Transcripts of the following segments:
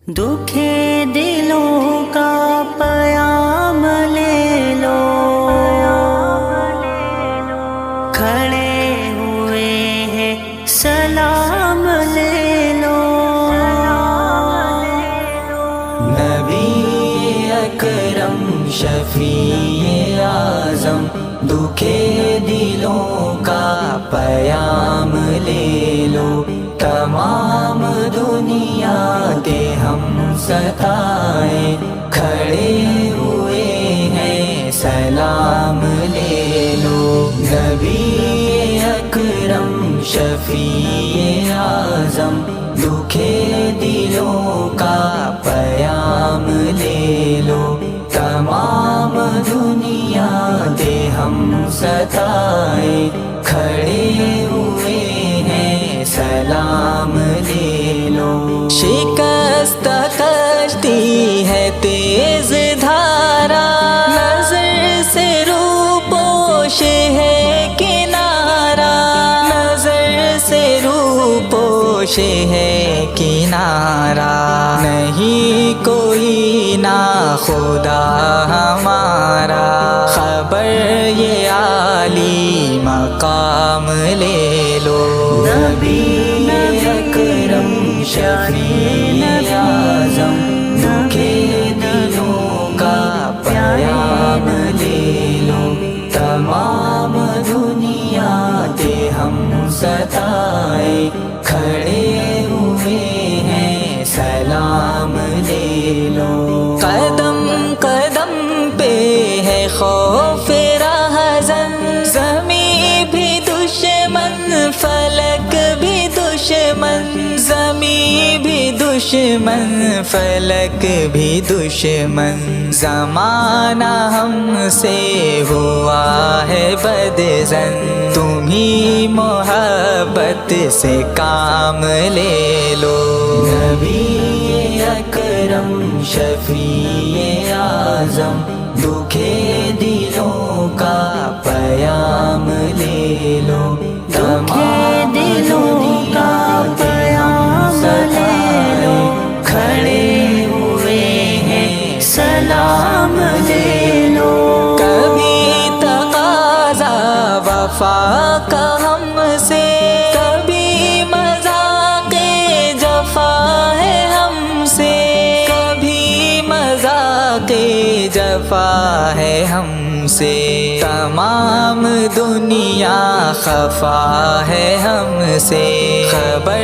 दुखे दिलों का पयाम ले लो, खड़े हुए हैं सलाम ले लो। नबी अकरम शफीए आज़म, दुखे दिलों का पयाम ले लो। तमाम दुनिया के हम सताए, खड़े हुए हैं सलाम ले लो। नबी अकरम शफीए आज़म, दुखे दिलों का पयाम ले लो। तमाम दुनिया के हम सताए, खड़े हुए हैं सलाम ले लो। शिकस्त कश्ती है तेज धारा, नजर से रूपोश है किनारा, नजर से रूपोश है किनारा। नहीं कोई ना खुदा हमारा, खबर ये आली मकाम ले लो। नबी अकरम शफीए आज़म, दुखे दिलों का पयाम ले लो। तमाम दुनिया के हम सताए, खड़े हुए हैं सलाम ले लो। कदम कदम पे है खौफ रहज़न, ज़मीं भी दुश्मन फलक भी दुश्मन, ज़मीं भी दुश्मन फलक भी दुश्मन। ज़माना हमसे हुआ है बदज़न, तुम्ही मोहब्बत से काम ले लो। नबी अकरम शफीए आज़म, दुखे दिलों का पयाम ले लो। दुखे दिलों का पयाम ले लो, खड़े हुए हैं सलाम ले लो। कभी तकाज़ा वफा का हमसे, कभी मज़ाक़े जफ़ा है हमसे, कभी मज़ाक़े जफ़ा है हमसे। तमाम दुनिया खफा है हमसे, खबर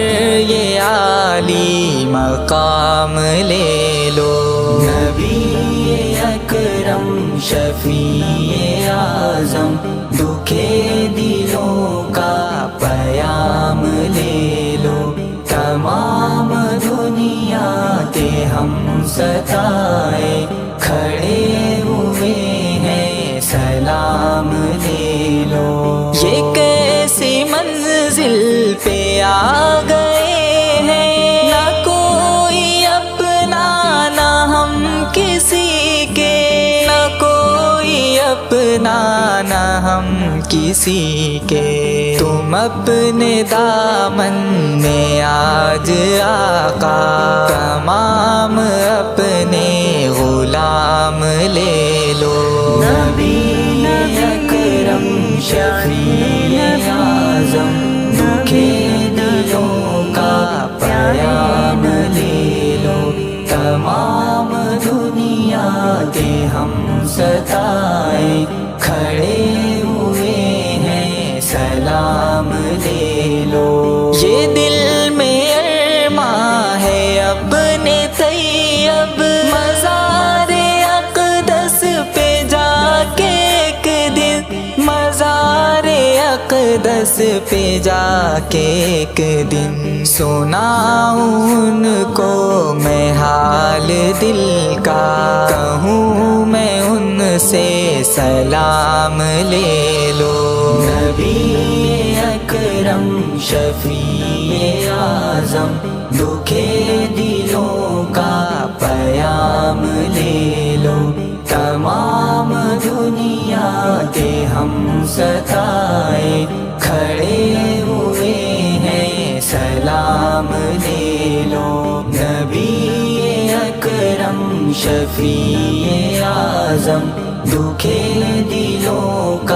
ये आली मकाम ले लो। नबी अकरम शफीए आज़म, दुखे दिलों का पयाम ले लो। तमाम दुनिया के हम सताए, खड़े हुए हैं सलाम ले लो। ये कैसी मंजिल पे आ गए हैं, ना कोई अपना ना हम किसी के, ना कोई अपना ना हम किसी के। तुम अपने दामन में आज आका, तमाम अपने गुलाम ले लो। नबी अकरम शफीए आज़म, दुखे दिलों का पयाम ले लो। तमाम दुनिया के हम सताए, खड़े हुए हैं सलाम ले लो। ये दिल में अरमां है अपने तैयब, मज़ारे अक़दस पे जाके एक दिन, मज़ारे अक़दस पे जाके एक दिन। सुनाऊं उनको मैं हाल दिल का, कहूँ मैं उनसे सलाम ले लो। नबी अकरम शफीए आज़म, दुखे दिलों का पयाम ले लो। तमाम दुनिया के हम सताए, खड़े हुए हैं सलाम ले लो। नबी شفیع اعظم دکھے دلوں کا